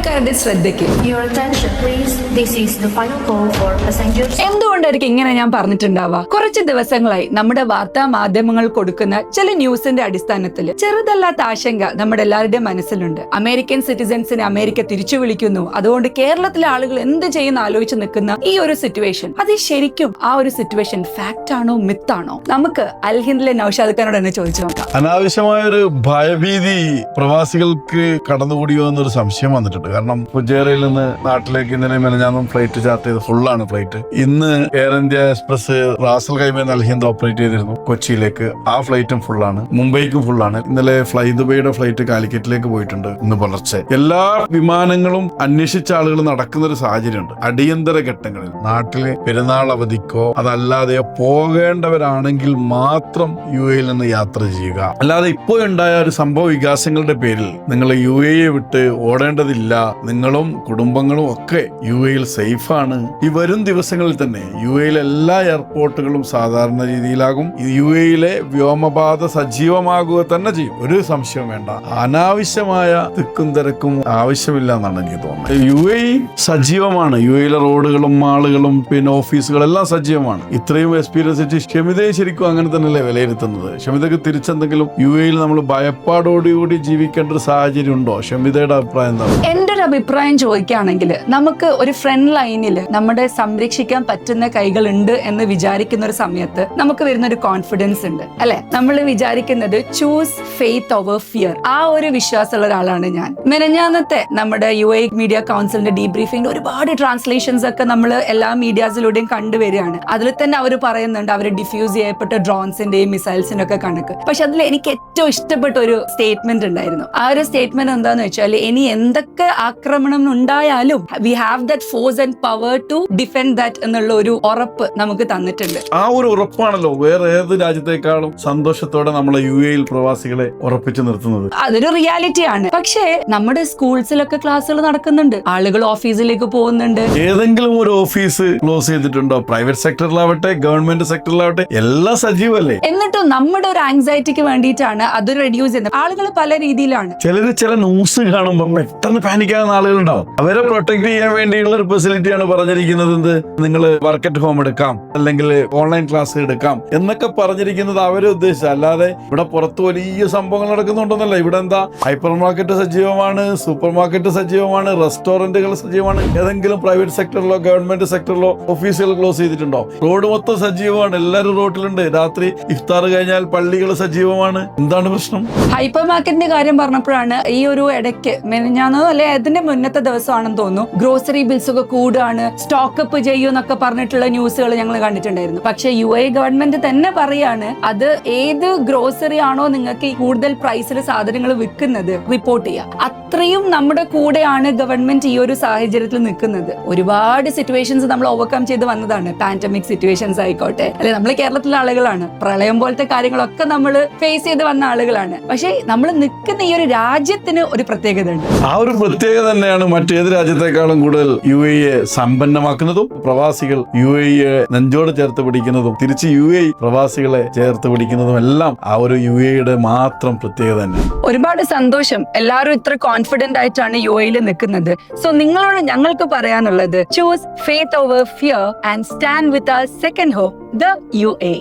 ആൾക്കാരുടെ ശ്രദ്ധയ്ക്ക് Your attention, please. This is the final call for passengers. എന്തുകൊണ്ടായിരിക്കും ഇങ്ങനെ ഞാൻ പറഞ്ഞിട്ടുണ്ടാവുക? കുറച്ച് ദിവസങ്ങളായി നമ്മുടെ വാർത്താ മാധ്യമങ്ങൾ കൊടുക്കുന്ന ചില ന്യൂസിന്റെ അടിസ്ഥാനത്തിൽ ചെറുതല്ലാത്ത ആശങ്ക നമ്മുടെ എല്ലാവരുടെയും മനസ്സിലുണ്ട്. അമേരിക്കൻ സിറ്റിസൺസിനെ അമേരിക്ക തിരിച്ചു വിളിക്കുന്നു, അതുകൊണ്ട് കേരളത്തിലെ ആളുകൾ എന്ത് ചെയ്യുന്ന ആലോചിച്ച് നിൽക്കുന്ന ഈ ഒരു സിറ്റുവേഷൻ, അത് ശരിക്കും ആ ഒരു സിറ്റുവേഷൻ ഫാക്ട് ആണോ മിത്താണോ? നമുക്ക് അൽഹിന്ദിലെ നൗഷാദ് ഖാനോട് തന്നെ ചോദിച്ചു നോക്കാം. അനാവശ്യമായ ഒരു ഭയഭീതി പ്രവാസികൾക്ക് കടന്നുകൂടിയോ എന്നൊരു സംശയം വന്നിട്ടുണ്ട്. കാരണം ഫുജേറയിൽ നിന്ന് നാട്ടിലേക്ക് ഇന്നലെ മെനഞ്ഞാന്നും ഫ്ലൈറ്റ് ചാർട്ട് ചെയ്ത് ഫുള്ളാണ് ഫ്ലൈറ്റ്. ഇന്ന് air India express Ras al Khaimah Alhind operate ചെയ്തിരുന്നു കൊച്ചിയിലേക്ക്. ആ ഫ്ലൈറ്റും ഫുള്ളാണ്, മുംബൈക്കും ഫുള്ളാണ്. ഇന്നലെ ഫ്ലൈ ദുബൈയുടെ ഫ്ലൈറ്റ് കാലിക്കറ്റിലേക്ക് പോയിട്ടുണ്ട് ഇന്ന് പുലർച്ചെ. എല്ലാ വിമാനങ്ങളും അന്വേഷിച്ച ആളുകൾ നടക്കുന്ന ഒരു സാഹചര്യമുണ്ട്. അടിയന്തര ഘട്ടങ്ങളിൽ നാട്ടിലെ പെരുന്നാൾ അവധിക്കോ അതല്ലാതെ പോകേണ്ടവരാണെങ്കിൽ മാത്രം UAE നിന്ന് യാത്ര ചെയ്യുക. അല്ലാതെ ഇപ്പോൾ ഉണ്ടായ ഒരു സംഭവ വികാസങ്ങളുടെ പേരിൽ നിങ്ങൾ UAE വിട്ട് ഓടേണ്ടതില്ല. നിങ്ങളും കുടുംബങ്ങളും ഒക്കെ UAE സേഫാണ്. ഈ വരും ദിവസങ്ങളിൽ തന്നെ UAE എല്ലാ എയർപോർട്ടുകളും സാധാരണ രീതിയിലാകും. UAE വ്യോമപാത സജീവമാകുക തന്നെ ചെയ്യും, ഒരു സംശയം വേണ്ട. അനാവശ്യമായ തിക്കും തിരക്കും ആവശ്യമില്ല എന്നാണ് എനിക്ക് തോന്നുന്നത്. UAE സജീവമാണ്. UAE റോഡുകളും മാളുകളും പിന്നെ ഓഫീസുകളും എല്ലാം സജീവമാണ്. ഇത്രയും എക്സ്പീരിയൻസ് വെച്ച് ഷമിതയെ ശരിക്കും അങ്ങനെ തന്നെയല്ലേ വിലയിരുത്തുന്നത്? ഷമിതക്ക് തിരിച്ചെന്തെങ്കിലും UAE നമ്മൾ ഭയപ്പാടോടുകൂടി ജീവിക്കേണ്ട ഒരു സാഹചര്യം ഉണ്ടോ? ഷമിതയുടെ അഭിപ്രായം എന്താണ്? എന്റെ ഒരു അഭിപ്രായം ചോദിക്കുകയാണെങ്കിൽ, നമുക്ക് ഒരു ഫ്രണ്ട് ലൈനിൽ നമ്മുടെ സംരക്ഷിക്കാൻ പറ്റുന്ന കൈകൾ ഉണ്ട് എന്ന് വിചാരിക്കുന്ന ഒരു സമയത്ത് നമുക്ക് വരുന്ന ഒരു കോൺഫിഡൻസ് ഉണ്ട്, അല്ലെ? നമ്മൾ വിചാരിക്കുന്നത് ചൂസ് ഫെയ്ത്ത് ഓവർ ഫിയർ. ആ ഒരു വിശ്വാസമുള്ള ഒരാളാണ് ഞാൻ. മെനഞ്ഞാന്നത്തെ നമ്മുടെ UAE മീഡിയ കൗൺസിലിന്റെ ഡീബ്രീഫിംഗ് ഒരുപാട് ട്രാൻസ്ലേഷൻസ് ഒക്കെ നമ്മൾ എല്ലാ മീഡിയാസിലൂടെയും കണ്ടുവരികയാണ്. അതിൽ തന്നെ അവർ പറയുന്നുണ്ട് അവർ ഡിഫ്യൂസ് ചെയ്യപ്പെട്ട ഡ്രോൺസിന്റെയും മിസൈൽസിന്റെ ഒക്കെ കണക്ക്. പക്ഷെ അതിൽ എനിക്ക് ഏറ്റവും ഇഷ്ടപ്പെട്ട ഒരു സ്റ്റേറ്റ്മെന്റ് ഉണ്ടായിരുന്നു. ആ ഒരു സ്റ്റേറ്റ്മെന്റ് എന്താന്ന് വെച്ചാൽ, ഇനി എന്തൊക്കെ ആക്രമണം ഉണ്ടായാലും we have that force and power to defend that എന്നുള്ള ഒരു ഉറപ്പ് നമുക്ക് തന്നിട്ടുണ്ട്. ആ ഒരു ഉറപ്പാണല്ലോ വേറെ ഏത് രാജ്യത്തെക്കാളും സന്തോഷത്തോടെ നമ്മളെ UAE പ്രവാസികളെ ഉറപ്പിച്ചു നിർത്തുന്നത്. അതൊരു റിയാലിറ്റി ആണ്. പക്ഷേ നമ്മുടെ സ്കൂൾസിലൊക്കെ ക്ലാസ്സുകൾ നടക്കുന്നുണ്ട്, ആളുകൾ ഓഫീസിലേക്ക് പോകുന്നുണ്ട്. ഏതെങ്കിലും ഒരു ഓഫീസ് ക്ലോസ് ചെയ്തിട്ടുണ്ടോ? പ്രൈവറ്റ് സെക്ടറിലാവട്ടെ ഗവൺമെന്റ് സെക്ടറിലാവട്ടെ എല്ലാം സജീവല്ലേ? എന്നിട്ടും നമ്മുടെ ഒരു ആങ്സൈറ്റിക്ക് വേണ്ടിയിട്ടാണ് അത് റെഡ്യൂസ് ചെയ്യുന്നത്. ആളുകൾ പല രീതിയിലാണ്. ചില ന്യൂസ് കാണുമ്പോൾ പെട്ടെന്ന് പാനിക്കാവുന്ന ആളുകളുണ്ടാവും. അവരെ പ്രൊട്ടക്ട് ചെയ്യാൻ വേണ്ടിയുള്ള ഒരു ഫെസിലിറ്റിയാണ് പറഞ്ഞിരിക്കുന്നത്. നിങ്ങൾ വർക്ക് അറ്റ് ഹോം എടുക്കാം, അല്ലെങ്കിൽ ഓൺലൈൻ ക്ലാസ് എടുക്കാം എന്നൊക്കെ പറഞ്ഞിരിക്കുന്നത് അവരെ ഉദ്ദേശിച്ച. അല്ലാതെ ഇവിടെ പുറത്ത് വലിയ സംഭവങ്ങൾ നടക്കുന്നുണ്ടെന്നല്ല. ഇവിടെ എന്താ, ഹൈപ്പർ മാർക്കറ്റ് സജീവമാണ്, സൂപ്പർ മാർക്കറ്റ് സജീവമാണ്, റെസ്റ്റോറന്റുകൾ സജീവമാണ്. ഏതെങ്കിലും പ്രൈവറ്റ് സെക്ടറിലോ ഗവൺമെന്റ് സെക്ടറിലോ ഓഫീസുകൾ ക്ലോസ് ചെയ്തിട്ടുണ്ടോ? റോഡ് മൊത്തം സജീവമാണ്, എല്ലാവരും റോഡിലുണ്ട്. രാത്രി ഇഫ്താർ കഴിഞ്ഞാൽ പള്ളികൾ സജീവമാണ്. എന്താണ് പ്രശ്നം? ഹൈപ്പർ മാർക്കറ്റിന്റെ കാര്യം പറഞ്ഞപ്പോഴാണ് ഈ ഒരു ഇടയ്ക്ക് മെനഞ്ഞാന്നോ അല്ലെ അതിന്റെ മുന്നത്തെ ദിവസമാണെന്ന് തോന്നുന്നു, ഗ്രോസറി ബിൽസ് ഒക്കെ കൂടുകയാണ്, സ്റ്റോക്ക് അപ്പ് ചെയ്യൂന്നൊക്കെ പറഞ്ഞിട്ടുള്ള ന്യൂസുകൾ ഞങ്ങൾ കണ്ടിട്ടുണ്ടായിരുന്നു. പക്ഷെ UAE ഗവൺമെന്റ് തന്നെ പറയാണ്, അത് ഏത് ഗ്രോസറി ആണോ നിങ്ങൾക്ക് കൂടുതൽ പ്രൈസിൽ സാധനങ്ങൾ വിൽക്കുന്നത് റിപ്പോർട്ട് ചെയ്യാം. അത്രയും നമ്മുടെ കൂടെയാണ് ഗവൺമെന്റ് ഈ ഒരു സാഹചര്യത്തിൽ നിൽക്കുന്നത്. ഒരുപാട് സിറ്റുവേഷൻസ് നമ്മൾ ഓവർകം ചെയ്ത് വന്നതാണ്. പാൻഡമിക് സിറ്റുവേഷൻസ് ആയിക്കോട്ടെ, അല്ലെ നമ്മൾ കേരളത്തിലെ ആളുകളാണ്, പ്രളയം പോലത്തെ കാര്യങ്ങളൊക്കെ നമ്മൾ ഫേസ് ചെയ്ത് വന്ന ആളുകളാണ്. പക്ഷെ നമ്മൾ നിൽക്കുന്ന ഈ ഒരു രാജ്യത്തിന് ഒരു പ്രത്യേകത ഉണ്ട്. ആ ഒരു പ്രത്യേകത തന്നെയാണ് മറ്റേത് രാജ്യത്തെക്കാളും കൂടുതൽ UAE സമ്പന്നമാക്കുന്നതും പ്രവാസികൾ UAE നെഞ്ചോട് ചേർത്ത് പിടിക്കുന്നതും തിരിച്ച് UAE പ്രവാസികളെ ചേർത്ത് പിടിക്കുന്നതും എല്ലാം ആ ഒരു UAE മാത്രം പ്രത്യേകത തന്നെ. ഒരുപാട് സന്തോഷം, എല്ലാവരും ഇത്ര കോൺഫിഡന്റ് ആയിട്ടാണ് UAE നിൽക്കുന്നത്. സോ നിങ്ങളോട് ഞങ്ങൾക്ക് പറയാനുള്ളത്, choose faith over fear and stand with our second home, the UAE.